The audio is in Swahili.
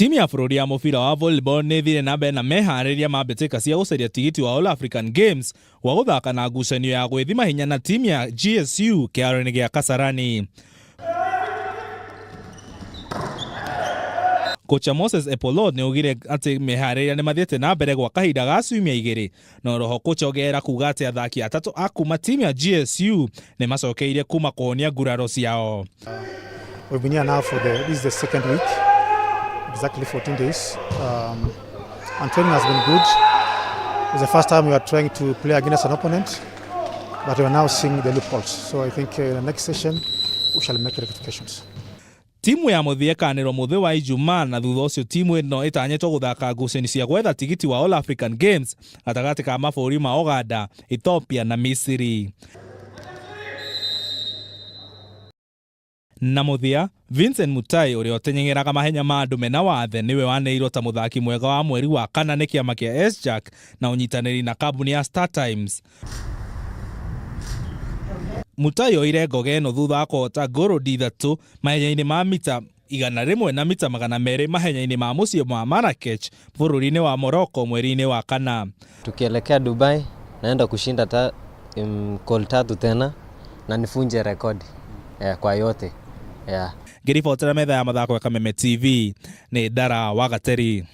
Timu ya bũrũri ya mũbira wa volleyball nĩ thire na mbere na meharĩria ma mbĩtĩka cia gũcaria tigiti wa All African Games wa gũthaka na ngucanio ya gwĩthima hinya na timu ya GSU kĩharo-inĩ gĩa Kasarani. Kocha Moses Epolot nĩ augire atĩ meharĩria nĩ mathiĩte na mbere gwa kahinda ga ciumia igĩrĩ, no roho kocha ongerera kuga atĩ athaki atatu a kuma timu ya GSU nĩ macokeire kuma kũhonia nguraro ciao. We've been here now for this is the second week, exactly 14 days, and training has been good. It's the first time we are trying to play against an opponent, but we are now seeing the loopholes. So I think in the next session we shall make rectifications. Timu ya mũthia kanĩro mũthĩ wa Ijumaa na thutha ũcio timu ĩno ĩtanyĩtwo gũthaka ngucanio cia gwetha tigiti wa All African Games gatagatĩ ka mabũrũri ma Uganda, Ethiopia na Misiri. Na mũthia, Vincent Mutai ũrĩa ũtenyeng'eraga mahenya ma andũ mena wathe nĩwe waneirwo ta mũthaki mwega wa mweri wa kana nĩ kĩama kĩa SJack na ũnyitanĩri na kambuni ya Star Times. Mutai oire ngoga ĩno thutha wa kũhota ngũrũndi ithatũ mahenya-inĩ ma mita 100 na mita 200 mahenya-inĩ ma mũciĩ wa Marrakech bũrũri-inĩ wa Morocco mweri-inĩ wa kana. Tukielekea Dubai naenda kushinda goal 3 tena na nifunje rekodi kwa yote. Ngĩribotera metha ya mathako ya Kameme TV nĩ Ndara wa Gateri.